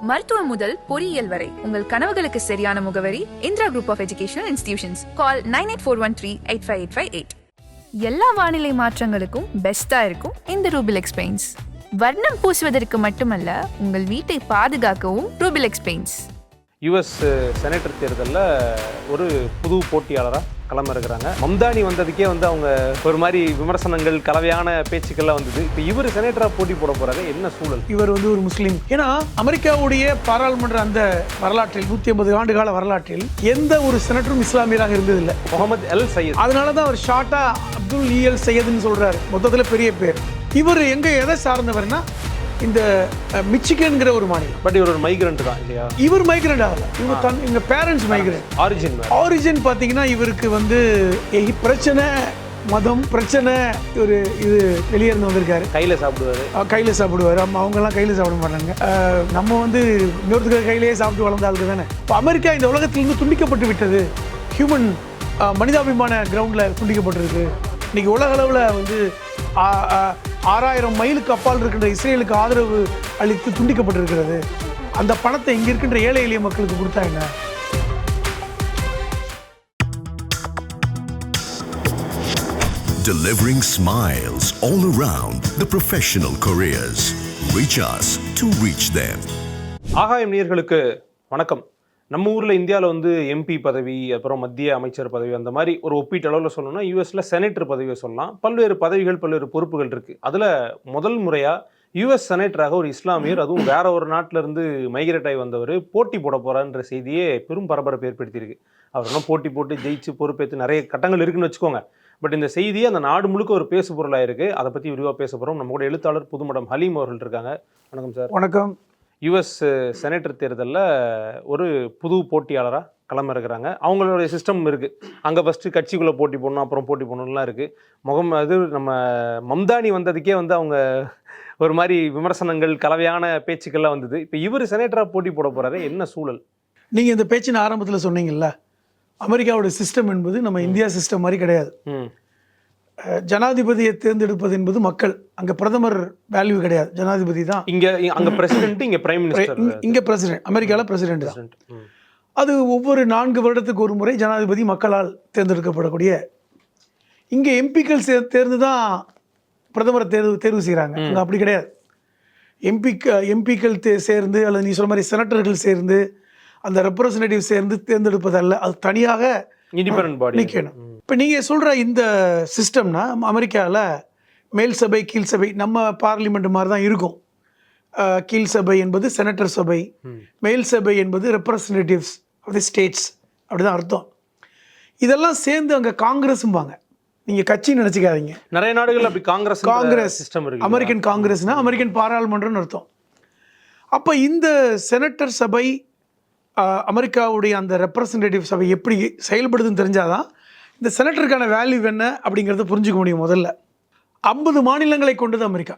மருத்துவம் முதல் பொறியியல் வரை உங்கள் கனவுகளுக்கு சரியான முகவரி Indira group of educational institutions. Call 9841385888. எல்லா வானிலை மாற்றங்களுக்கும் பெஸ்டா இருக்கும் இந்த ரூபிலெக்ஸ் பெயிண்ட்ஸ். வர்ணம் பூசுவதற்கு மட்டுமல்ல, உங்கள் வீட்டை பாதுகாக்கவும் ரூபிலெக்ஸ் பெயிண்ட்ஸ். யுஎஸ் செனட்டர் தேர்தலில் ஒரு புது போட்டியாளராக களமிறக்குறாங்க. மம்தானி வந்ததுக்கே அவங்க ஒரு மாதிரி விமர்சனங்கள், கலவையான பேச்சுக்கள்லாம் வந்தது. இப்போ இவர் செனட்டராக போட்டி போட போறாரு. என்ன சூழல்? இவர் ஒரு முஸ்லீம். ஏன்னா அமெரிக்காவுடைய பாராளுமன்ற அந்த வரலாற்றில் 150 ஆண்டு கால வரலாற்றில் எந்த ஒரு செனட்டரும் இஸ்லாமியராக இருந்ததில்லை. முகமது அல் சையத். அதனால தான் அவர் ஷார்ட்டா அப்துல் இஎல் சையத்னு சொல்றாரு. மொத்தத்தில் பெரிய பேர். இவர் எதை சார்ந்தவர்னா இந்த மிச்சிகன்ங்கிற ஒரு மாநிலம். பட் இவர் ஒரு மைக்ரண்ட் தான் இல்லையா? இவர் மைக்ரண்ட் ஆகல. இவங்க பேரண்ட்ஸ் மைக்ரண்ட். ஆரிஜின் பார்த்தீங்கன்னா இவருக்கு பிரச்சனை, மதம் பிரச்சனை, இது வெளியே இருந்து வந்திருக்காரு. கையில் சாப்பிடுவார். அவங்கெல்லாம் கையில் சாப்பிட மாட்டாங்க. நம்ம இன்னொருத்தருக்கு கையிலேயே சாப்பிட்டு வளர்ந்த ஆளுக்கு தானே. இப்போ அமெரிக்கா இந்த உலகத்திலிருந்து துண்டிக்கப்பட்டு விட்டது. ஹியூமன் மனிதாபிமான கிரவுண்டில் துண்டிக்கப்பட்டிருக்கு. இன்னைக்கு உலக அளவில் 6000 மைலுக்கு அப்பால் இருக்கின்ற இஸ்ரேலுக்கு ஆதரவு அளித்து துண்டிக்கப்பட்டிருக்கிறது. அந்த பணத்தை இங்க இருக்கின்ற ஏழை எளிய மக்களுக்கு கொடுத்தா என்ன? Delivering smiles all around the professional careers. Reach us to reach them. ஆகாயம் நேயர்களுக்கு வணக்கம். நம்ம ஊரில் இந்தியாவில் எம்பி பதவி, அப்புறம் மத்திய அமைச்சர் பதவி, அந்த மாதிரி ஒரு ஒப்பீட்டு அளவில் சொல்லணும்னா யூஎஸில் செனட்டர் பதவியை சொல்லலாம். பல்வேறு பதவிகள், பல்வேறு பொறுப்புகள் இருக்குது. அதில் முதல் முறையாக யூஎஸ் செனட்டராக ஒரு இஸ்லாமியர், அதுவும் வேற ஒரு நாட்டிலேருந்து மைக்ரேட் ஆகி வந்தவர் போட்டி போட போகிறான்ற செய்தியே பெரும் பரபரப்பு ஏற்படுத்தியிருக்கு. அவர் இன்னும் போட்டி போட்டு ஜெயிச்சு பொறுப்பேற்று நிறைய கட்டங்கள் இருக்குன்னு வச்சுக்கோங்க. பட் இந்த செய்தியே அந்த நாடு முழுக்க ஒரு பேசு பொருளாக இருக்குது. அதை பற்றி விரிவாக பேச போகிறோம். நம்ம கூட எழுத்தாளர் புதுமடம் ஹலீம் அவர்கள் இருக்காங்க. வணக்கம் சார். வணக்கம். யுஎஸ் செனட்டர் தேர்தலில் ஒரு புது போட்டியாளராக களமிறக்குறாங்க. அவங்களுடைய சிஸ்டம் இருக்குது. அங்கே ஃபஸ்ட்டு கட்சிக்குள்ளே போட்டி போடணும், அப்புறம் போட்டி போடணும்லாம் இருக்குது. நம்ம மம்தானி வந்ததுக்கே அவங்க ஒரு மாதிரி விமர்சனங்கள், கலவையான பேச்சுக்கள்லாம் வந்தது. இப்போ இவர் செனட்டராக போட்டி போட போகிறாரு. என்ன சூழல்? நீங்கள் இந்த பேச்சின் ஆரம்பத்தில் சொன்னீங்கல்ல, அமெரிக்காவோட சிஸ்டம் என்பது நம்ம இந்தியா சிஸ்டம் மாதிரி கிடையாது. ஜனாதிபதியை தேர்ந்தெடுப்பது என்பது மக்கள். அங்கே பிரதமர் வேல்யூ கிடையாது, ஜனாதிபதி தான். அங்கே பிரசிடென்ட், இங்கே பிரைம் மினிஸ்டர். இங்கே பிரசிடென்ட், அமெரிக்காவில் பிரசிடென்ட் தான். அது ஒவ்வொரு 4 வருடத்துக்கு ஒரு முறை ஜனாதிபதி மக்களால் தேர்ந்தெடுக்கப்படக்கூடிய. இங்கே எம்பிக்கள் தேர்ந்து தான் பிரதமரை தேர்வு செய்கிறாங்க. அங்கே அப்படி கிடையாது. எம்பிக்கள் சேர்ந்து, அல்லது நீ சொல்ற மாதிரி செனட்டர்கள் சேர்ந்து, அந்த ரெப்ரசன்டேட்டிவ் சேர்ந்து தேர்ந்தெடுப்பதல்ல, அது தனியாக இண்டிபெண்டன்ட் பாடி நிற்கணும். இப்போ நீங்கள் சொல்கிற இந்த சிஸ்டம்னா அமெரிக்காவில் மேல் சபை, கீழ் சபை, நம்ம பார்லிமெண்ட் மாதிரி தான் இருக்கும். கீழ் சபை என்பது செனட்டர் சபை, மேல் சபை என்பது ரெப்ரசன்டேட்டிவ்ஸ் ஆஃப் தி ஸ்டேட்ஸ், அப்படி தான் அர்த்தம். இதெல்லாம் சேர்ந்து அங்கே காங்கிரஸும்பாங்க. நீங்கள் கட்சின்னு நினச்சிக்காதீங்க. நிறைய நாடுகள் அப்படி காங்கிரஸ் சிஸ்டம் இருக்கு. அமெரிக்கன் காங்கிரஸ்னா அமெரிக்கன் பாராளுமன்றம்னு அர்த்தம். அப்போ இந்த செனட்டர் சபை, அமெரிக்காவுடைய அந்த ரெப்ரசன்டேட்டிவ் சபை எப்படி செயல்படுதுன்னு தெரிஞ்சாதான் இந்த செனட்டருக்கான வேல்யூ என்ன அப்படிங்கிறத புரிஞ்சுக்க முடியும். முதல்ல 50 மாநிலங்களை கொண்டது அமெரிக்கா.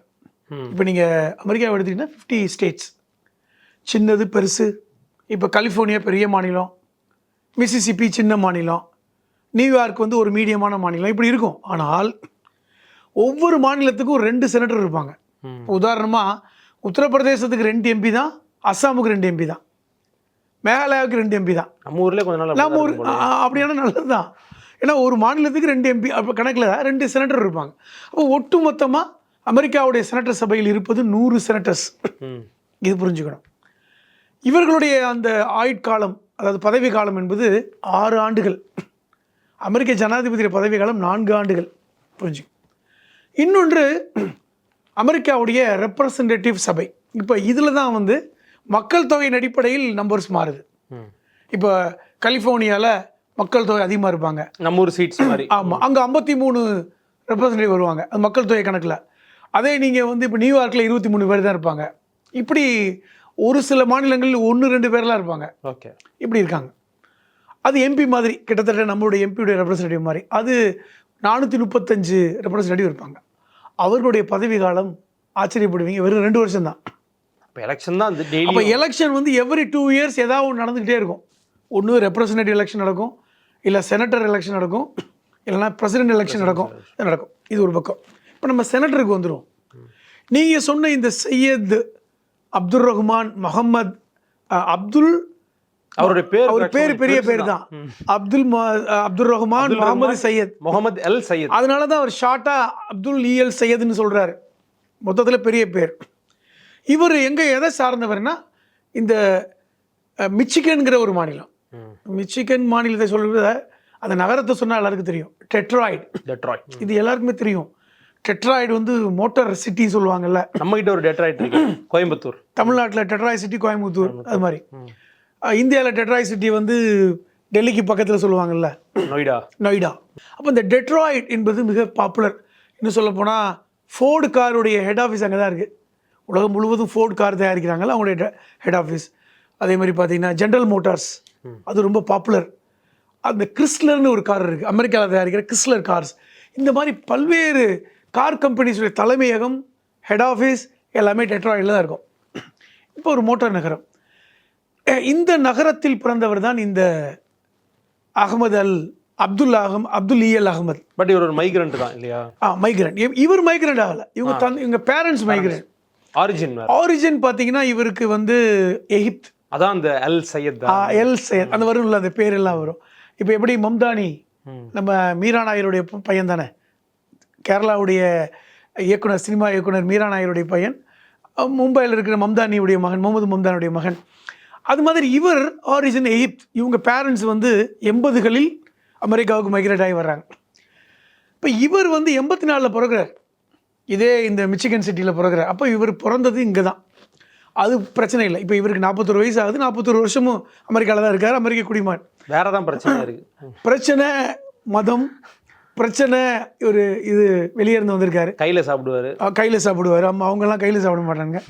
இப்போ நீங்கள் அமெரிக்காவை எடுத்திங்கன்னா 50 ஸ்டேட்ஸ், சின்னது பெருசு. இப்போ கலிஃபோர்னியா பெரிய மாநிலம், மிசிசிப்பி சின்ன மாநிலம், நியூயார்க் ஒரு மீடியமான மாநிலம், இப்படி இருக்கும். ஆனால் ஒவ்வொரு மாநிலத்துக்கும் 2 செனட்டர் இருப்பாங்க. உதாரணமாக உத்தரப்பிரதேசத்துக்கு 2 எம்பி தான், அஸ்ஸாமுக்கு 2 எம்பி தான், மேகாலயாவுக்கு 2 எம்பி தான். நம்ம ஊர்லேயே கொஞ்ச நாள் நம்ம ஊர் அப்படியான நல்லது தான். ஏன்னா ஒரு மாநிலத்துக்கு 2 எம்பி, அப்போ கணக்கில் 2 செனட்டர் இருப்பாங்க. அப்போ ஒட்டு மொத்தமாக அமெரிக்காவுடைய செனட்டர் சபையில் இருப்பது 100 செனட்டர்ஸ். இது புரிஞ்சுக்கணும். இவர்களுடைய அந்த ஆயுட்காலம், அதாவது பதவி காலம் என்பது 6 ஆண்டுகள். அமெரிக்க ஜனாதிபதியுடைய பதவி காலம் 4 ஆண்டுகள். புரிஞ்சுக்கணும். இன்னொன்று அமெரிக்காவுடைய ரெப்ரசன்டேட்டிவ் சபை. இப்போ இதில் தான் மக்கள் தொகையின் அடிப்படையில் நம்பர்ஸ் மாறுது. இப்போ கலிஃபோர்னியாவில் மக்கள் தொகை அதிகமாக இருப்பாங்க, நம்ம ஊர் சீட்ஸ் மாதிரி. ஆமாம், அங்கே 53 ரெப்ரசன்டேட்டிவ் வருவாங்க, அது மக்கள் தொகை கணக்கில். அதே நீங்கள் இப்போ நியூயார்க்கில் 23 பேர் தான் இருப்பாங்க. இப்படி ஒரு சில மாநிலங்களில் 1-2 பேர்லாம் இருப்பாங்க. ஓகே, இப்படி இருக்காங்க. அது எம்பி மாதிரி, கிட்டத்தட்ட நம்மளுடைய எம்பியுடைய ரெப்ரசன்டேட்டிவ் மாதிரி. அது 435 ரெப்ரசன்டேட்டிவ் இருப்பாங்க. அவர்களுடைய பதவி காலம் ஆச்சரியப்படுவீங்க, வெறும் 2 வருஷம் தான். இப்போ எலெக்ஷன் தான். அப்போ எலெக்ஷன் எவ்ரி 2 இயர்ஸ் ஏதாவது ஒன்று நடந்துக்கிட்டே இருக்கும். ஒன்று ரெப்ரசன்டேட்டிவ் எலெக்ஷன் நடக்கும், இல்லை செனட்டர் எலெக்ஷன் நடக்கும், இல்லைனா பிரசிடென்ட் எலெக்ஷன் நடக்கும். இது ஒரு பக்கம். இப்போ நம்ம செனட்டருக்கு வந்துடும். நீங்கள் சொன்ன இந்த சையத் அப்துல் ரஹ்மான் முகமது அப்துல், அவருடைய பேர் அவர் பேர் பெரிய பேர் தான், அப்துல் ரஹ்மான் முகமது சையத், முகமது எல் சையத். அதனால தான் அவர் ஷார்ட்டா அப்துல் இஎல் சையத்னு சொல்றாரு. மொத்தத்தில் பெரிய பேர். இவர் எங்கே எதை சார்ந்தவர்னா இந்த மிச்சிகன்கிற ஒரு மாநிலம். மிச்சிகன் மாநிலத்தை சொல்கிறத அந்த நகரத்தை சொன்னால் எல்லாருக்கும் தெரியும், டெட்ராய்டு. இது எல்லாருக்குமே தெரியும். டெட்ராய்டு வந்து மோட்டார் சிட்டி சொல்லுவாங்கல்ல. நம்ம கிட்ட ஒரு டெட்ராய்டு இருக்கு, கோயம்புத்தூர். தமிழ்நாட்டில் டெட்ராய்டு சிட்டி கோயம்புத்தூர், அது மாதிரி. இந்தியாவில் டெட்ராய்டு சிட்டி வந்து டெல்லிக்கு பக்கத்தில் சொல்லுவாங்கல்ல, நொய்டா. அப்போ இந்த டெட்ராய்டு என்பது மிக பாப்புலர். இன்னும் சொல்ல போனால் ஃபோர்டு காருடைய ஹெட் ஆஃபீஸ் அங்கே தான் இருக்குது. உலகம் முழுவதும் ஃபோர்டு கார் தயாரிக்கிறாங்கல்ல, அவங்களுடைய ஹெட் ஆஃபீஸ். அதே மாதிரி பார்த்தீங்கன்னா ஜென்ரல் மோட்டார்ஸ், அது ரொம்ப பாப்புலர். அந்த கிறிஸ்லர்னு ஒரு கார் இருக்குது, அமெரிக்காவில் தயாரிக்கிற கிறிஸ்லர் கார்ஸ். இந்த மாதிரி பல்வேறு கார் கம்பெனிஸுடைய தலைமையகம், ஹெட் ஆஃபீஸ் எல்லாமே டெட்ராய்டில் தான் இருக்கும். இப்போ ஒரு மோட்டார் நகரம். இந்த நகரத்தில் பிறந்தவர் தான் இந்த அப்துல் இஎல் அகமது. பட் இவர் ஒரு மைக்ரண்ட் தான் இல்லையா? மைக்ரண்ட். இவர் மைக்ரண்ட் ஆகலை, இவங்க பேரண்ட்ஸ் மைக்ரண்ட். ஆரிஜின் பார்த்தீங்கன்னா இவருக்கு வந்து எகிப்த். அதான் அந்த எல் சையத், அந்த வரும்ல, அந்த பேரெல்லாம் வரும். இப்போ எப்படி மம்தானி, நம்ம மீரா நாயருடைய பையன் தானே, கேரளாவுடைய இயக்குனர், சினிமா இயக்குனர் மீரா நாயருடைய பையன், மும்பையில் இருக்கிற மம்தானியுடைய மகன், முகமது மம்தானியுடைய மகன். அது மாதிரி இவர் ஆரிஜின் எகிப்த். இவங்க பேரண்ட்ஸ் வந்து 80களில் அமெரிக்காவுக்கு மைக்ரேட் ஆகி வர்றாங்க. இப்போ இவர் வந்து 84 பிறகுறார், இதே இந்த மிச்சிகன் சிட்டியில் பிறகுறார். அப்போ இவர் பிறந்தது இங்கே தான், அது பிரச்சனை இல்லை. இப்போ இவருக்கு 41 வயசு ஆகுது, 41 வருஷமும் அமெரிக்காவில் தான் இருக்கார், அமெரிக்க குடிமகன். வேற தான் பிரச்சனை இருக்குது. பிரச்சனை மதம் பிரச்சனை. ஒரு இது வெளியே இருந்து வந்திருக்காரு, கையில் சாப்பிடுவார். அவங்கெல்லாம் கையில் சாப்பிட மாட்டாங்க.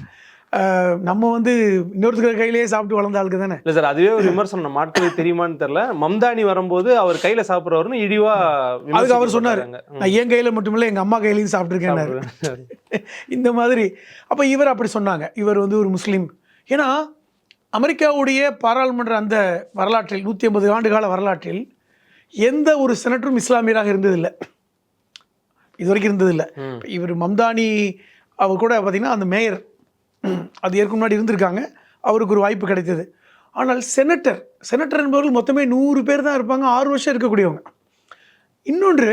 நம்ம வந்து இன்னொருத்தர் கையிலேயே சாப்பிட்டு வளர்ந்த ஆளுக்கு தானே. இல்லை சார், அதுவே ஒரு விமர்சனம். நம்ம ஆட்களுக்கு தெரியுமான்னு தெரியல, மம்தானி வரும்போது அவர் கையில் சாப்பிட்றவருன்னு இழிவா அதுக்கு அவர் சொன்னார், நான் என் கையில் மட்டுமில்லை எங்கள் அம்மா கையிலையும் சாப்பிட்ருக்கேன் இந்த மாதிரி. அப்போ இவர் அப்படி சொன்னாங்க, இவர் வந்து ஒரு முஸ்லீம். ஏன்னா அமெரிக்காவுடைய பாராளுமன்ற அந்த வரலாற்றில் 150 ஆண்டு கால வரலாற்றில் எந்த ஒரு செனட்டரும் இஸ்லாமியராக இருந்ததில்லை, இது வரைக்கும் இருந்ததில்லை. இவர் மம்தானி அவர் கூட பார்த்திங்கன்னா அந்த மேயர், அது ஏற்க முன்னாடி இருந்திருக்காங்க, அவருக்கு ஒரு வாய்ப்பு கிடைத்தது. ஆனால் செனட்டர் என்பவர்கள் மொத்தமே 100 பேர் தான் இருப்பாங்க, 6 வருஷம் இருக்கக்கூடியவங்க. இன்னொன்று,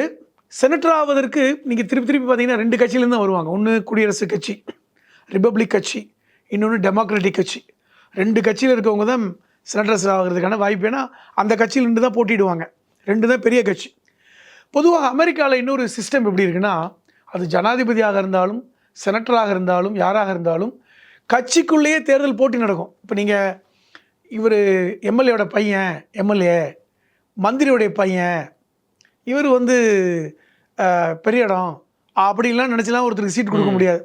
செனட்டர் ஆவதற்கு நீங்கள் திருப்பி பார்த்தீங்கன்னா 2 கட்சியிலேருந்து தான் வருவாங்க. ஒன்று குடியரசுக் கட்சி, ரிப்பப்ளிக் கட்சி, இன்னொன்று டெமோக்ராட்டிக் கட்சி. 2 கட்சியில் இருக்கவங்க தான் செனட்டர்ஸ் ஆகிறதுக்கான வாய்ப்பு. ஏன்னா அந்த கட்சியில் 2 தான் போட்டிடுவாங்க, 2 தான் பெரிய கட்சி. பொதுவாக அமெரிக்காவில் இன்னொரு சிஸ்டம் எப்படி இருக்குன்னா, அது ஜனாதிபதியாக இருந்தாலும் செனட்டராக இருந்தாலும் யாராக இருந்தாலும் கட்சிக்குள்ளேயே தேர்தல் போட்டி நடக்கும். இப்போ நீங்கள் இவர் எம்எல்ஏவோட பையன், எம்எல்ஏ மந்திரியோடைய பையன், இவர் வந்து பெரிய இடம் அப்படின்லாம் நினச்சிலாம் ஒருத்தருக்கு சீட் கொடுக்க முடியாது.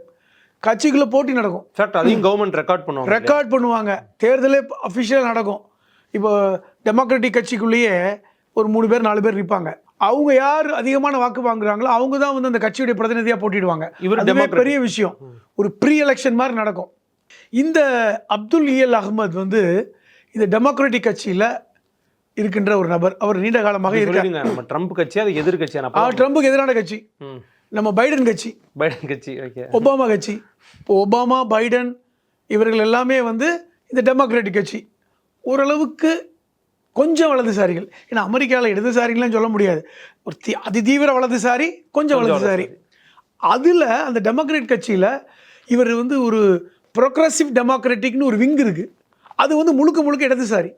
கட்சிக்குள்ளே போட்டி நடக்கும். அதையும் கவர்மெண்ட் ரெக்கார்ட் பண்ணுவாங்க. தேர்தலே அஃபிஷியலாக நடக்கும். இப்போ டெமோக்ராட்டிக் கட்சிக்குள்ளேயே ஒரு 3 பேர் 4 பேர் இருப்பாங்க. அவங்க யார் அதிகமான வாக்கு வாங்குறாங்களோ அவங்க தான் வந்து அந்த கட்சியுடைய பிரதிநிதியாக போட்டிடுவாங்க. இதுவே பெரிய விஷயம். ஒரு ப்ரீ எலெக்ஷன் மாதிரி நடக்கும். இந்த அப்துல் இஎல் அகமது வந்து இந்த டெமோக்ராட்டிக் கட்சியில் இருக்கின்ற ஒரு நபர். அவர் நீண்ட காலமாக இருக்காங்க. நம்ம ட்ரம்ப் கட்சி, அது எதிர்கட்சி. ட்ரம்புக்கு எதிரான கட்சி நம்ம பைடன் கட்சி, ஒபாமா கட்சி. இப்போ ஒபாமா, பைடன் இவர்கள் எல்லாமே வந்து இந்த டெமோக்ராட்டிக் கட்சி. ஓரளவுக்கு கொஞ்சம் வலதுசாரிகள். ஏன்னா அமெரிக்காவில் இடதுசாரிகள்லாம் சொல்ல முடியாது. ஒரு அதிதீவிர வலதுசாரி, கொஞ்சம் வலதுசாரி. அதில் அந்த டெமோக்ராட் கட்சியில் இவர் வந்து ஒரு ப்ரோக்ரஸிவ் டெமோக்ராட்டிக்னு ஒரு விங் இருக்குது. அது வந்து முழுக்க இடதுசாரி.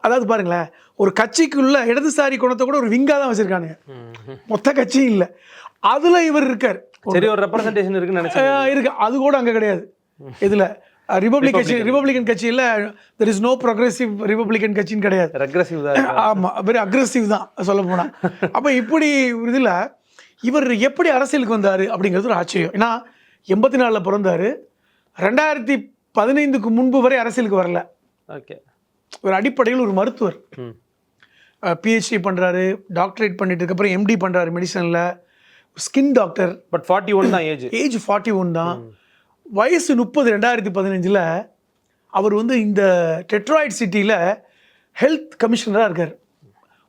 அதாவது பாருங்களேன், ஒரு கட்சிக்குள்ள இடதுசாரி குணத்தை கூட ஒரு விங்காக தான் வச்சுருக்கானுங்க, மொத்த கட்சியும் இல்லை. அதில் இவர் இருக்கார். சரி, ஒரு ரெப்ரசன்டேஷன் இருக்குன்னு நினைச்சேன். இருக்கு, அது கூட அங்கே கிடையாது. இதில் ரிபப்ளிகன் கட்சியில் there is no progressive republican கட்சின்னு கிடையாது. ரெக்ரெசிவ் தான். ஆமாம், வெரி அக்ரெசிவ் தான் சொல்ல போனால். அப்போ இப்படி இதில் இவர் எப்படி அரசியலுக்கு வந்தார் அப்படிங்கிறது ஒரு ஆச்சரியம். ஏன்னா 84 பிறந்தார், 2015க்கு முன்பு வரை அரசியலுக்கு வரல. ஓகே. ஒரு அடிப்படையில் ஒரு மருத்துவர், பிஹெச்டி பண்ணுறாரு, டாக்டரேட் பண்ணிட்டு அதுக்கப்புறம் எம்டி பண்ணுறாரு மெடிசனில், ஸ்கின் டாக்டர். பட் 41 தான் ஏஜ் 41 தான். வயசு 30. 2015 அவர் வந்து இந்த டெட்ராய்ட் சிட்டியில் ஹெல்த் கமிஷனராக இருக்கார்.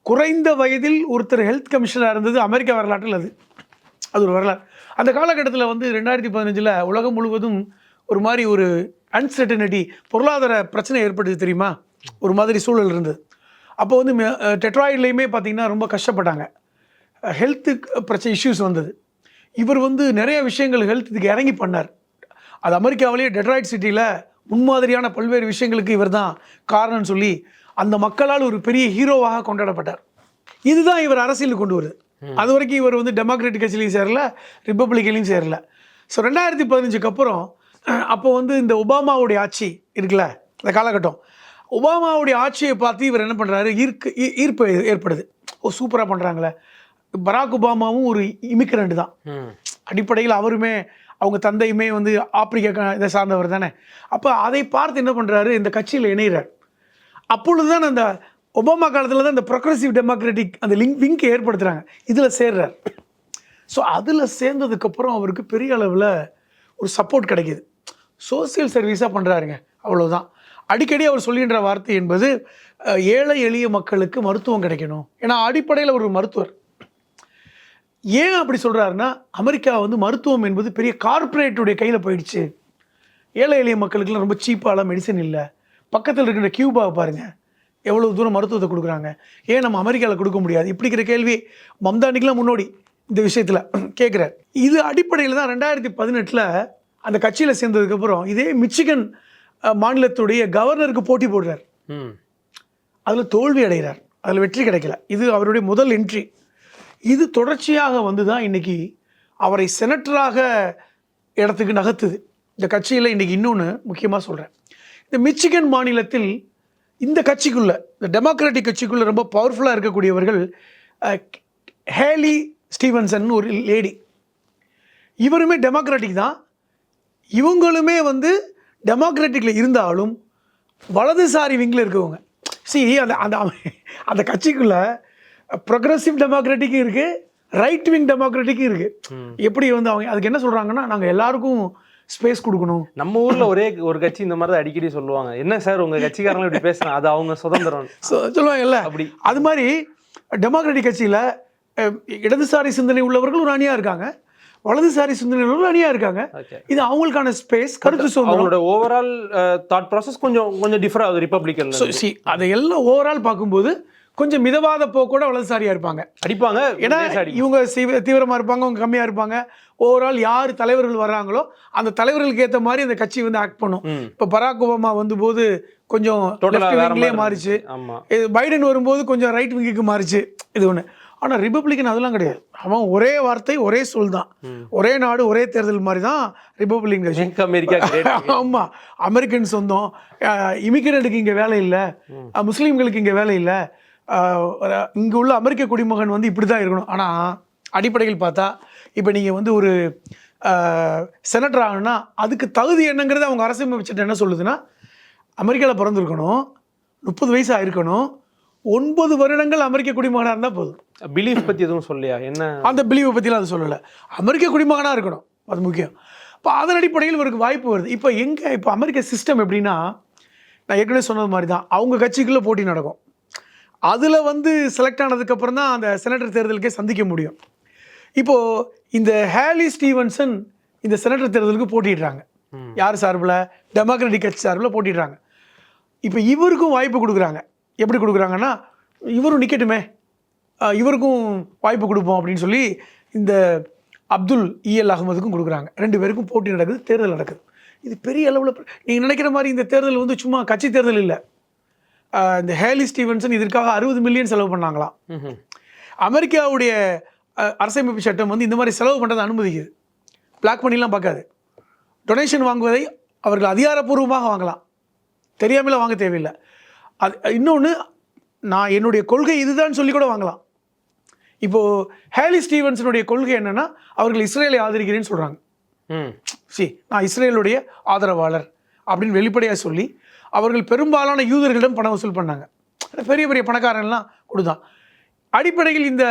குறைந்த வயதில் ஒருத்தர் ஹெல்த் கமிஷனராக இருந்தது அமெரிக்கா வரலாற்றில் அது ஒரு வரலாறு. அந்த காலகட்டத்தில் வந்து 2015 உலகம் முழுவதும் ஒரு மாதிரி ஒரு அன்சர்டனிட்டி, பொருளாதார பிரச்சனை ஏற்படுது தெரியுமா, ஒரு மாதிரி சூழல் இருந்தது. அப்போ வந்து டெட்ராய்ட்லேயுமே பார்த்தீங்கன்னா ரொம்ப கஷ்டப்பட்டாங்க. ஹெல்த்து பிரச்சனை இஷ்யூஸ் வந்தது. இவர் வந்து நிறைய விஷயங்கள் ஹெல்த்துக்கு இறங்கி பண்ணார். அது அமெரிக்காவிலேயே டெட்ராய்ட் சிட்டியில் முன்மாதிரியான பல்வேறு விஷயங்களுக்கு இவர் தான் காரணம்னு சொல்லி அந்த மக்களால் ஒரு பெரிய ஹீரோவாக கொண்டாடப்பட்டார். இதுதான் இவர் அரசியலுக்கு கொண்டு வருது. அது வரைக்கும் இவர் வந்து டெமோக்ராட்டிக் கட்சியிலையும் சேரல, ரிப்பப்ளிக்கன்லையும் சேரல. ஸோ 2015 அப்புறம் அப்போ வந்து இந்த ஒபாமாவுடைய ஆட்சி இருக்குல்ல, இந்த காலகட்டம், ஒபாமாவுடைய ஆட்சியை பார்த்து இவர் என்ன பண்ணுறாரு, ஈர்ப்பு ஏற்படுது. ஓ சூப்பராக பண்ணுறாங்களே. பராக் ஒபாமாவும் ஒரு இமிக்ரண்ட் தான் அடிப்படையில், அவருமே அவங்க தந்தையுமே வந்து ஆப்பிரிக்கா இதை சார்ந்தவர் தானே. அப்போ அதை பார்த்து என்ன பண்ணுறாரு, இந்த கட்சியில் இணைகிறார். அப்பொழுது தான் அந்த ஒபாமா காலத்தில் தான் இந்த ப்ரோக்ரெசிவ் டெமோக்ராட்டிக் அந்த விங்க் ஏற்படுத்துகிறாங்க, இதில் சேர்றார். ஸோ அதில் சேர்ந்ததுக்கப்புறம் அவருக்கு பெரிய அளவில் ஒரு சப்போர்ட் கிடைக்கிது. சோசியல் சர்வீஸாக பண்ணுறாருங்க, அவ்வளோதான். அடிக்கடி அவர் சொல்கின்ற வார்த்தை என்பது ஏழை எளிய மக்களுக்கு மருத்துவம் கிடைக்கணும். ஏன்னா அடிப்படையில் ஒரு மருத்துவர். ஏன் அப்படி சொல்கிறாருன்னா, அமெரிக்கா வந்து மருத்துவம் என்பது பெரிய கார்ப்பரேட்டுடைய கையில் போயிடுச்சு. ஏழை எளிய மக்களுக்குலாம் ரொம்ப சீப்பாலாம் மெடிசன் இல்லை. பக்கத்தில் இருக்கிற கியூபாவை பாருங்கள், எவ்வளோ தூரம் மருத்துவத்தை கொடுக்குறாங்க, ஏன் நம்ம அமெரிக்காவில் கொடுக்க முடியாது? இப்படிங்கிற கேள்வி மம்தானிக்கெலாம் முன்னோடி இந்த விஷயத்தில் கேட்குறார். இது அடிப்படையில் தான் 2018 அந்த கட்சியில் சேர்ந்ததுக்கப்புறம் இதே மிச்சிகன் மாநிலத்துடைய கவர்னருக்கு போட்டி போடுறார். அதில் தோல்வி அடைகிறார், அதில் வெற்றி கிடைக்கல. இது அவருடைய முதல் என்ட்ரி. இது தொடர்ச்சியாக வந்து தான் இன்றைக்கி அவரை செனட்டராக இடத்துக்கு நகர்த்துது இந்த கட்சியில். இன்றைக்கி இன்னொன்று முக்கியமாக சொல்கிறேன், இந்த மிச்சிகன் மாநிலத்தில் இந்த கட்சிக்குள்ளே, இந்த டெமோக்ராட்டிக் கட்சிக்குள்ளே ரொம்ப பவர்ஃபுல்லாக இருக்கக்கூடியவர்கள் ஹேலி ஸ்டீவன்சன் ஒரு லேடி. இவருமே டெமோக்ராட்டிக் தான். இவங்களுமே வந்து டெமோக்ராட்டிக்கில் இருந்தாலும் வலதுசாரி விங்கில் இருக்கவங்க. அந்த கட்சிக்குள்ளே ப்ரோக்ரெசிவ் டெமோக்ராட்டிக்கும் இருக்குது, ரைட் விங் டெமோக்ராட்டிக்கும் இருக்குது. எப்படி வந்து அவங்க அதுக்கு என்ன சொல்கிறாங்கன்னா, நாங்கள் எல்லாருக்கும் ஸ்பேஸ் கொடுக்கணும். நம்ம ஊரில் ஒரே ஒரு கட்சி இந்த மாதிரி தான் அடிக்கடி சொல்லுவாங்க, என்ன சார் உங்கள் கட்சிக்காரங்களும் இப்படி பேசுகிறாங்க, அது அவங்க சுதந்திரம் சொல்லுவாங்கல்ல. அப்படி அது மாதிரி டெமோக்ராட்டிக் கட்சியில் இடதுசாரி சிந்தனை உள்ளவர்கள் ஒரு அணியாக இருக்காங்க, வலதுசாரி சிந்தனை உள்ளவர்கள் அணியாக இருக்காங்க. இது அவங்களுக்கான ஸ்பேஸ், கருத்து சுதந்திரம். அவங்களோட ஓவரால் தாட் ப்ராசஸ் கொஞ்சம் டிஃபரெண்ட் ஆகுது ரிப்பப்ளிக்கன். அதையெல்லாம் ஓவரால் பார்க்கும்போது கொஞ்சம் மிதவாத போக்கோட வலதுசாரியாக இருப்பாங்க, அடிப்பாங்க. ஏன்னா இவங்க தீவிரமாக இருப்பாங்க, அவங்க கம்மியாக இருப்பாங்க. ஓவரால் யார் தலைவர்கள் வர்றாங்களோ அந்த தலைவர்களுக்கு ஏற்ற மாதிரி அந்த கட்சி வந்து ஆக்ட் பண்ணும். இப்போ பராக் ஒபாமா வந்தபோது கொஞ்சம் மாறிச்சு, பைடன் வரும்போது கொஞ்சம் ரைட் விங்குக்கு மாறிச்சு, இது ஒன்று. ஆனால் ரிப்பப்ளிகன் அதெல்லாம் கிடையாது. அவன் ஒரே வார்த்தை ஒரே சொல் தான், ஒரே நாடு ஒரே தேர்தல் மாதிரி தான் ரிப்பப்ளிகன். அமெரிக்கா ஆமாம், அமெரிக்கன் சொந்தம், இமிகிரண்ட்டுக்கு இங்கே வேலை இல்லை, முஸ்லீம்களுக்கு இங்கே வேலை இல்லை, இங்கே உள்ள அமெரிக்க குடிமகன் வந்து இப்படி தான் இருக்கணும். ஆனால் அடிப்படையில் பார்த்தா இப்போ நீங்கள் வந்து ஒரு செனட்டர் ஆகணும்னா அதுக்கு தகுதி என்னங்கிறது அவங்க அரசியலமைப்பு சட்டம் என்ன சொல்லுதுன்னா, அமெரிக்காவில் பிறந்திருக்கணும், 30 வயசு ஆயிருக்கணும், 9 வருடங்கள் அமெரிக்க குடிமகனாக இருந்தால் போதும். பிலீஃப் பற்றி எதுவும் சொல்லியா? என்ன அந்த பிலீஃபை பற்றிலாம் அது சொல்லலை, அமெரிக்க குடிமகனாக இருக்கணும், அது முக்கியம். இப்போ அதன் அடிப்படையில் இவருக்கு வாய்ப்பு வருது. இப்போ அமெரிக்க சிஸ்டம் எப்படின்னா, நான் ஏற்கனவே சொன்னது மாதிரி தான், அவங்க கட்சிக்குள்ளே போட்டி நடக்கும். அதில் வந்து செலக்ட் ஆனதுக்கப்புறம் தான் அந்த செனட்டர் தேர்தலுக்கே சந்திக்க முடியும். இப்போது இந்த ஹேலி ஸ்டீவன்சன் இந்த செனட்டர் தேர்தலுக்கு போட்டிடுறாங்க. யார் சார்பில்? டெமோக்ராட்டிக் கட்சி சார்பில் போட்டிடுறாங்க. இப்போ இவருக்கும் வாய்ப்பு கொடுக்குறாங்க. எப்படி கொடுக்குறாங்கன்னா, இவரும் நிற்கட்டுமே, இவருக்கும் வாய்ப்பு கொடுப்போம் அப்படின்னு சொல்லி இந்த அப்துல் EL அகமதுக்கும் கொடுக்குறாங்க. 2 பேருக்கும் போட்டி நடக்குது, தேர்தல் நடக்குது. இது பெரிய அளவில் நீங்கள் நினைக்கிற மாதிரி இந்த தேர்தல் வந்து சும்மா கட்சி தேர்தல் இல்லை. இந்த ஹேலி ஸ்டீவன்சன் இதற்காக 60 மில்லியன் செலவு பண்ணாங்களாம். அமெரிக்காவுடைய அரசியலமைப்பு சட்டம் வந்து இந்த மாதிரி செலவு பண்ணுறதை அனுமதிக்குது. பிளாக் பண்ணிலாம் பார்க்காது. டொனேஷன் வாங்குவதை அவர்கள் அதிகாரப்பூர்வமாக வாங்கலாம், தெரியாமலாம் வாங்க தேவையில்லை. அது இன்னொன்று, நான் என்னுடைய கொள்கை இதுதான் சொல்லி கூட வாங்கலாம். இப்போது ஹேலி ஸ்டீவன்சனுடைய கொள்கை என்னென்னா, அவர்கள் இஸ்ரேலை ஆதரிக்கிறேன்னு சொல்கிறாங்க. நான் இஸ்ரேலுடைய ஆதரவாளர் அப்படின்னு வெளிப்படையாக சொல்லி அவர்கள் பெரும்பாலான யூதர்களிடம் பணம் வசூல் பண்ணாங்க. பெரிய பெரிய பணக்காரன்லாம் கொடுத்தான். அடிப்படையில் இந்த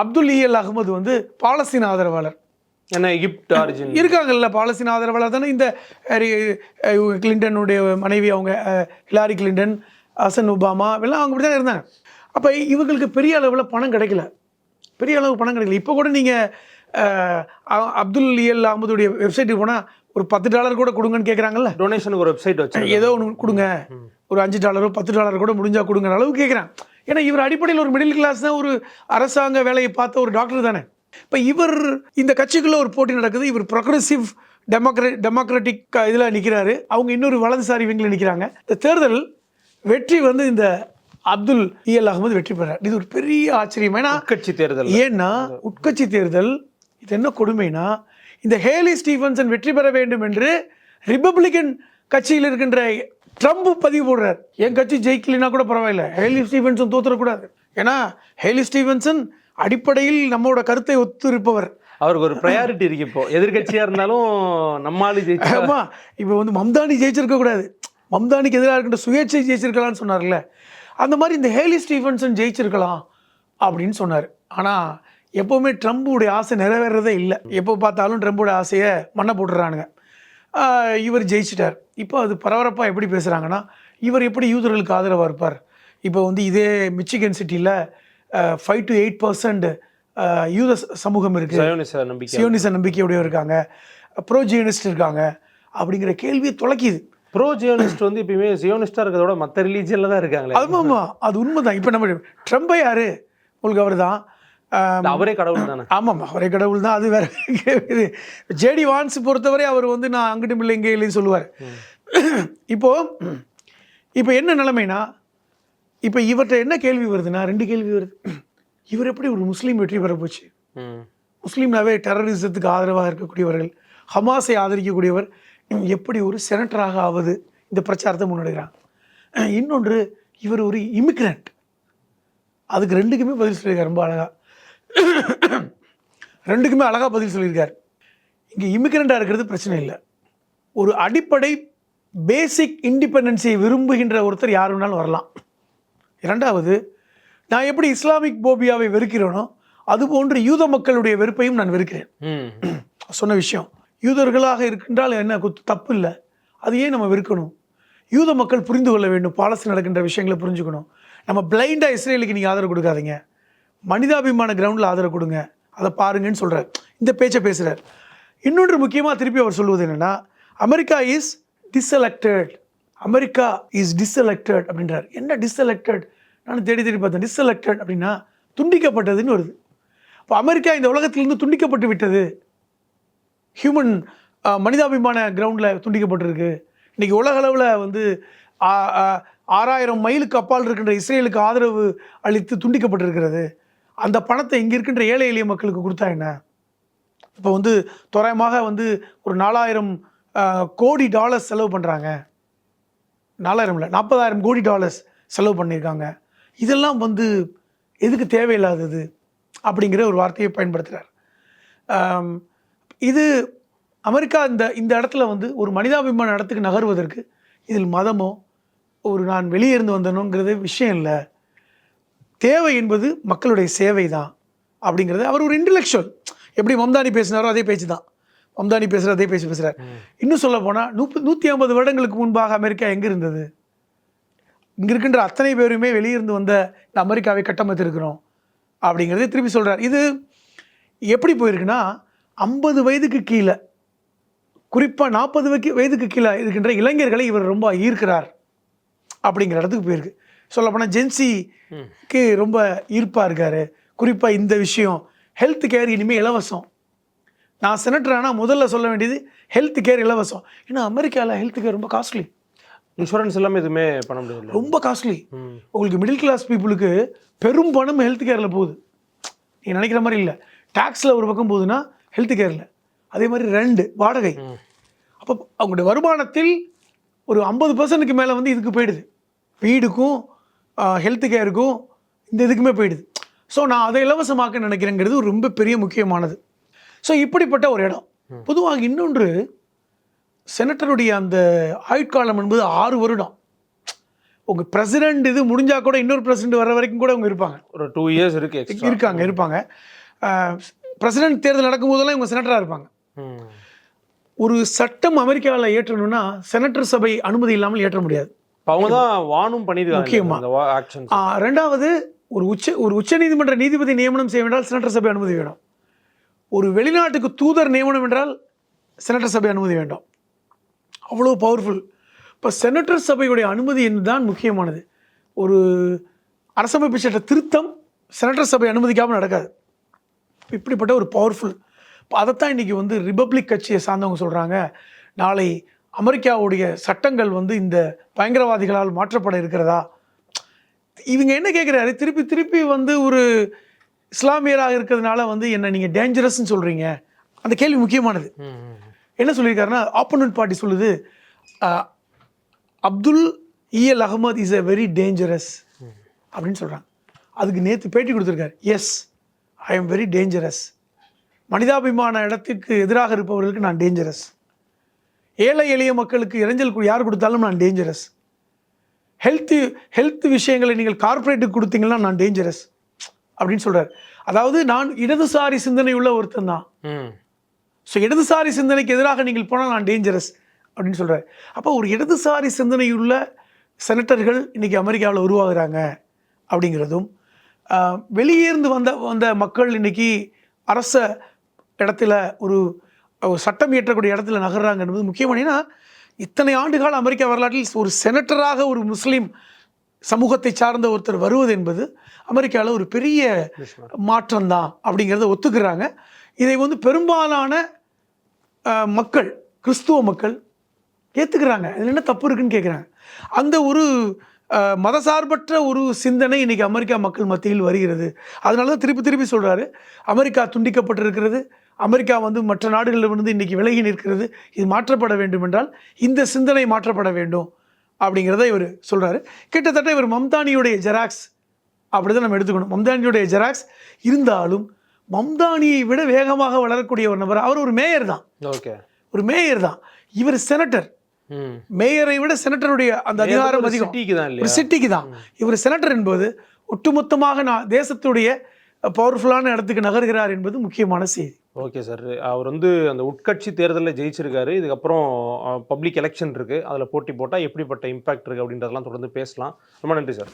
அப்துல் EL அகமது வந்து பாலஸ்தீன ஆதரவாளர். ஏன்னா எகிப்ட் ஆரிஜின் இருக்காங்கல்ல, பாலஸ்தீன ஆதரவாளர் தானே. இந்த கிளின்டனுடைய மனைவி, அவங்க ஹிலாரி கிளின்டன், ஹசன் ஒபாமா எல்லாம் அவங்க அப்படி தான் இருந்தாங்க. அப்போ இவங்களுக்கு பெரிய அளவில் பணம் கிடைக்கல, பெரிய அளவு பணம் கிடைக்கல. இப்போ கூட நீங்கள் அப்துல் EL அகமதுடைய வெப்சைட்டுக்கு போனால் ஒரு $10 கூட கொடுங்கன்னு கேட்குறாங்கல்ல, டொனேஷனுக்கு ஒரு வெப்சைட் வச்சு ஏதோ ஒன்று கொடுங்க, ஒரு $5 $10 கூட முடிஞ்சா கொடுங்கிற அளவுக்கு கேட்குறான். ஏன்னா இவர் அடிப்படையில் ஒரு மிடில் கிளாஸ் தான், ஒரு அரசாங்க வேலையை பார்த்த ஒரு டாக்டர் தானே. இப்போ இவர் இந்த கட்சிக்குள்ளே ஒரு போட்டி நடக்குது. இவர் ப்ரோக்ரெசிவ் டெமோக்ராட்டிக் இதில் நிற்கிறாரு, அவங்க இன்னொரு வலதுசாரி இவங்களை நிற்கிறாங்க. இந்த தேர்தல் வெற்றி வந்து இந்த அப்துல் இயல் அகமது வெற்றி பெறார். இது ஒரு பெரிய ஆச்சரியம். ஏன்னா உட்கட்சி தேர்தல், ஏன்னா உட்கட்சி தேர்தல். இது என்ன கொடுமைனா, இந்த ஹேலி ஸ்டீஃபன்சன் வெற்றி பெற வேண்டும் என்று ரிப்பப்ளிகன் கட்சியில் இருக்கின்ற ட்ரம்ப் பதிவு போடுறார். என் கட்சி ஜெயிக்கலைன்னா கூட பரவாயில்ல, ஹேலி ஸ்டீஃபன்சன் தோத்துறக்கூடாது. ஏன்னா ஹேலி ஸ்டீஃபன்சன் அடிப்படையில் நம்மளோட கருத்தை ஒத்து இருப்பவர். அவருக்கு ஒரு ப்ரையாரிட்டி இருக்கு. இப்போ எதிர்கட்சியா இருந்தாலும் நம்மால ஜெயிச்சு. ஆமா, இப்போ வந்து மம்தானி ஜெயிச்சிருக்க கூடாது, மம்தானிக்கு எதிராக இருக்கின்ற சுயேட்சை ஜெயிச்சிருக்கலாம்னு சொன்னார்ல, அந்த மாதிரி இந்த ஹேலி ஸ்டீஃபன்சன் ஜெயிச்சிருக்கலாம் அப்படின்னு சொன்னார். ஆனால் எப்போவுமே ட்ரம்புடைய ஆசை நிறைவேறதே இல்லை. எப்போ பார்த்தாலும் ட்ரம்புடைய ஆசையை மண்ணை போட்டுறானுங்க. இவர் ஜெயிச்சிட்டார். இப்போ அது பரபரப்பாக எப்படி பேசுகிறாங்கன்னா, இவர் எப்படி யூதர்களுக்கு ஆதரவாக இருப்பார். இப்போ வந்து இதே மிச்சிகன் சிட்டியில் 5 to 8% யூத சமூகம் இருக்குது, சியோனிச நம்பிக்கையுடைய இருக்காங்க, ப்ரோ ஜியோனிஸ்ட் இருக்காங்க அப்படிங்கிற கேள்வியை துளக்கிது. ப்ரோ ஜியோனிஸ்ட் வந்து எப்பயுமே ஜியோனிஸ்டாக இருக்கிறதோட மற்ற ரிலீஜியனில் தான் இருக்காங்களே. ஆமாம், அது உண்மைதான். இப்போ நம்ம ட்ரம்பை யார், உங்களுக்கு அவர் தான், அவரே கடவுள் தானே. ஆமாம், அவரே கடவுள் தான். அது வேற. இது ஜேடி வான்ஸ் பொறுத்தவரை அவர் வந்து நான் அங்கிட்டும் இல்லை இங்கே இல்லைன்னு சொல்லுவார். இப்போ என்ன நிலைமைனா, இப்போ இவர்கிட்ட என்ன கேள்வி வருதுன்னா, 2 கேள்வி வருது. இவர் எப்படி ஒரு முஸ்லீம் வெற்றி பெற போச்சு? முஸ்லீம்னாவே டெரரிசத்துக்கு ஆதரவாக இருக்கக்கூடியவர்கள், ஹமாஸை ஆதரிக்கக்கூடியவர் எப்படி ஒரு செனட்டராக ஆவது, இந்த பிரச்சாரத்தை முன்னெடுக்கிறாங்க. இன்னொன்று, இவர் ஒரு இமிக்ரண்ட். அதுக்கு 2க்குமே பதில் சொல்லியிருக்கார். ரொம்ப அழகாக 2க்குமே அழகாக பதில் சொல்லியிருக்கார். இங்கே இமிக்ரண்டாக இருக்கிறது பிரச்சனை இல்லை. ஒரு அடிப்படை பேசிக் இண்டிபெண்டன்ஸை விரும்புகின்ற ஒருத்தர் யார் வேணாலும் வரலாம். 2வது, நான் எப்படி இஸ்லாமிக் போபியாவை வெறுக்கிறேனோ அதுபோன்று யூத மக்களுடைய வெறுப்பையும் நான் வெறுக்கிறேன். சொன்ன விஷயம், யூதர்களாக இருக்கின்றால் என்ன தப்பு இல்லை, அது ஏன் நம்ம வெறுக்கணும்? யூத மக்கள் புரிந்து கொள்ள வேண்டும், பாலஸ்தீன் நடக்கின்ற விஷயங்களை புரிஞ்சுக்கணும். நம்ம பிளைண்டாக இஸ்ரேலுக்கு நீங்கள் ஆதரவு கொடுக்காதீங்க, மனிதாபிமான கிரவுண்டில் ஆதரவு கொடுங்க, அதை பாருங்கன்னு சொல்கிறார். இந்த பேச்சை பேசுகிறார். இன்னொன்று முக்கியமாக திருப்பி அவர் சொல்வது என்னென்னா, அமெரிக்கா இஸ் டிஸ்எலெக்டட், அமெரிக்கா இஸ் டிஸ்எலெக்டட் அப்படின்றார். என்ன டிஸ்எலெக்டட்? நான் தேடி பார்த்தேன். டிஸ்எலெக்டட் அப்படின்னா துண்டிக்கப்பட்டதுன்னு வருது. இப்போ அமெரிக்கா இந்த உலகத்திலிருந்து துண்டிக்கப்பட்டு விட்டது, ஹியூமன் மனிதாபிமான கிரவுண்டில் துண்டிக்கப்பட்டிருக்கு. இன்றைக்கி உலக அளவில் வந்து 6000 மைலுக்கு அப்பால் இருக்கின்ற இஸ்ரேலுக்கு ஆதரவு அளித்து துண்டிக்கப்பட்டிருக்கிறது. அந்த பணத்தை இங்கே இருக்கின்ற ஏழை எளிய மக்களுக்கு கொடுத்தா என்ன? இப்போ வந்து தோராயமாக வந்து ஒரு $4000 கோடி செலவு பண்ணுறாங்க. 4000 இல்லை, $40,000 கோடி செலவு பண்ணியிருக்காங்க. இதெல்லாம் வந்து எதுக்கு தேவையில்லாதது அப்படிங்கிற ஒரு வார்த்தையை பயன்படுத்துகிறார். இது அமெரிக்கா இந்த இடத்துல வந்து ஒரு மனிதாபிமான இடத்துக்கு நகர்வதற்கு இதில் மதமோ ஒரு நான் வெளியே இருந்து வந்தனுங்கிறது விஷயம் இல்லை. தேவை என்பது மக்களுடைய சேவை தான் அப்படிங்கிறது. அவர் ஒரு இன்டலெக்சுவல். எப்படி மம்தானி பேசினாரோ அதே பேச்சு தான், மம்தானி பேசுகிற அதே பேசுகிறார். இன்னும் சொல்ல போனால் 150 வருடங்களுக்கு முன்பாக அமெரிக்கா எங்கே இருந்தது? இங்கே இருக்கின்ற அத்தனை பேருமே வெளியிருந்து வந்த இந்த அமெரிக்காவை கட்டமைத்திருக்கிறோம் அப்படிங்கிறதே திருப்பி சொல்கிறார். இது எப்படி போயிருக்குன்னா, 50 வயதுக்கு கீழே, குறிப்பாக 40 வயதுக்கு கீழே இருக்கின்ற இளைஞர்களை இவர் ரொம்ப ஈர்க்கிறார் அப்படிங்கிற இடத்துக்கு போயிருக்கு. சொல்லப்போனால் ஜென்சிக்கு ரொம்ப ஈர்ப்பாக இருக்கார். குறிப்பாக இந்த விஷயம், ஹெல்த் கேர் இனிமேல் இலவசம். நான் செனட்டர் ஆனால் முதல்ல சொல்ல வேண்டியது ஹெல்த் கேர் இலவசம். ஏன்னா அமெரிக்காவில் ஹெல்த் கேர் ரொம்ப காஸ்ட்லி, இன்சூரன்ஸ் எல்லாமே எதுவுமே பண்ண முடியாது, ரொம்ப காஸ்ட்லி. உங்களுக்கு மிடில் கிளாஸ் பீப்புளுக்கு பெரும் பணம் ஹெல்த் கேரில் போகுது. நீங்கள் நினைக்கிற மாதிரி இல்லை. டேக்ஸில் ஒரு பக்கம் போகுதுன்னா ஹெல்த் கேரில் அதே மாதிரி ரெண்ட், வாடகை. அப்போ அவங்களுடைய வருமானத்தில் ஒரு 50% மேலே வந்து இதுக்கு போயிடுது, வீடுக்கும் ஹெல்த் கேருக்கும் இந்த இதுக்குமே போயிடுது. ஸோ நான் அதை இலவசமாக்க நினைக்கிறேங்கிறது ஒரு ரொம்ப பெரிய முக்கியமானது. ஸோ இப்படிப்பட்ட ஒரு இடம். பொதுவாக இன்னொன்று, செனட்டருடைய அந்த ஆயுட்காலம் என்பது 6 வருடம். உங்கள் பிரசிடென்ட் இது முடிஞ்சால் கூட இன்னொரு பிரசிடென்ட் வர வரைக்கும் கூட அவங்க இருப்பாங்க. ஒரு 2 இயர்ஸ் இருப்பாங்க. பிரசிடென்ட் தேர்தல் நடக்கும் போதெல்லாம் இவங்க செனட்டராக இருப்பாங்க. ஒரு சட்டம் அமெரிக்காவில் ஏற்றணும்னா செனட்டர் சபை அனுமதி இல்லாமல் ஏற்ற முடியாது. அவங்க தான் வானும் பண்ணியிருக்காங்க முக்கியமாக. 2வது, ஒரு உச்ச நீதிமன்ற நீதிபதி நியமனம் செய்ய வேண்டால் செனட்டர் சபை அனுமதி வேணும். ஒரு வெளிநாட்டுக்கு தூதர் நியமனம் என்றால் செனட்டர் சபை அனுமதி வேண்டும். அவ்வளோ பவர்ஃபுல். இப்போ செனட்டர் சபையுடைய அனுமதி தான் முக்கியமானது. ஒரு அரசமைப்பு சட்ட திருத்தம் செனட்டர் சபை அனுமதிக்காமல் நடக்காது. இப்படிப்பட்ட ஒரு பவர்ஃபுல். இப்போ அதைத்தான் இன்றைக்கி வந்து ரிபப்ளிக் கட்சியை சார்ந்தவங்க சொல்கிறாங்க, நாளை அமெரிக்காவுடைய சட்டங்கள் வந்து இந்த பயங்கரவாதிகளால் மாற்றப்பட இருக்கிறதா. இவங்க என்ன கேட்குறாரு, திருப்பி திருப்பி வந்து ஒரு இஸ்லாமியராக இருக்கிறதுனால வந்து என்ன நீங்கள் டேஞ்சரஸ்ன்னு சொல்கிறீங்க. அந்த கேள்வி முக்கியமானது. என்ன சொல்லியிருக்காருன்னா, ஆப்போனன்ட் பார்ட்டி சொல்லுது, Abdul E L Ahmed is a very dangerous அப்படின்னு சொல்கிறாங்க. அதுக்கு நேற்று பேட்டி கொடுத்துருக்காரு, yes I am very dangerous. மனிதாபிமான இடத்துக்கு எதிராக இருப்பவர்களுக்கு நான் டேஞ்சரஸ். ஏழை எளிய மக்களுக்கு இறைஞ்சல் யார் கொடுத்தாலும் நான் டேஞ்சரஸ். ஹெல்த் விஷயங்களை நீங்கள் கார்ப்பரேட்டுக்கு கொடுத்தீங்கன்னா நான் டேஞ்சரஸ் அப்படின்னு சொல்கிறார். அதாவது நான் இடதுசாரி சிந்தனை உள்ள ஒருத்தன் தான். ஸோ இடதுசாரி சிந்தனைக்கு எதிராக நீங்கள் போனால் நான் டேஞ்சரஸ் அப்படின்னு சொல்கிறார். அப்போ ஒரு இடதுசாரி சிந்தனையுள்ள செனட்டர்கள் இன்றைக்கி அமெரிக்காவில் உருவாகிறாங்க அப்படிங்கிறதும், வெளியேந்து வந்த மக்கள் இன்றைக்கி அரச இடத்துல ஒரு சட்டம் இயற்றக்கூடிய இடத்துல நகர்றாங்க என்பது முக்கியமான. ஏன்னா இத்தனை ஆண்டுகால அமெரிக்கா வரலாற்றில் ஒரு செனட்டராக ஒரு முஸ்லீம் சமூகத்தை சார்ந்த ஒருத்தர் வருவது என்பது அமெரிக்காவில் ஒரு பெரிய மாற்றம் தான் அப்படிங்கிறத ஒத்துக்கிறாங்க. இதை வந்து பெரும்பாலான மக்கள், கிறிஸ்துவ மக்கள் ஏற்றுக்கிறாங்க. இதில் என்ன தப்பு இருக்குன்னு கேட்குறாங்க. அந்த ஒரு மதசார்பற்ற ஒரு சிந்தனை இன்றைக்கி அமெரிக்கா மக்கள் மத்தியில் வருகிறது. அதனால தான் திருப்பி திருப்பி சொல்கிறாரு, அமெரிக்கா துண்டிக்கப்பட்டிருக்கிறது, அமெரிக்கா வந்து மற்ற நாடுகளிலிருந்து இன்றைக்கி விலகி நிற்கிறது, இது மாற்றப்பட வேண்டும் என்றால் இந்த சிந்தனை மாற்றப்பட வேண்டும் அப்படிங்கிறத இவர் சொல்கிறாரு. கிட்டத்தட்ட இவர் மம்தானியுடைய ஜெராக்ஸ் அப்படி தான் நம்ம எடுத்துக்கணும். மம்தானியுடைய ஜெராக்ஸ் இருந்தாலும் மம்தானியை விட வேகமாக வளரக்கூடிய ஒரு நபர். அவர் ஒரு மேயர் தான். ஓகே, ஒரு மேயர் தான். இவர் செனட்டர். மேயரை விட செனட்டருடைய அந்த அதிகாரம் அதிகம், ஒரு சிட்டிக்கு தான். இவர் செனட்டர் என்பது ஒட்டுமொத்தமாக தேசத்துடைய பவர்ஃபுல்லான இடத்துக்கு நகர்கிறார் என்பது முக்கியமான செய்தி. ஓகே சார், அவர் வந்து அந்த உட்கட்சி தேர்தலில் ஜெயிச்சிருக்காரு. இதுக்கப்புறம் பப்ளிக் எலெக்ஷன் இருக்குது, அதில் போட்டி போட்டால் எப்படிப்பட்ட இம்பாக்ட் இருக்குது அப்படின்றதெல்லாம் தொடர்ந்து பேசலாம். ரொம்ப நன்றி சார்.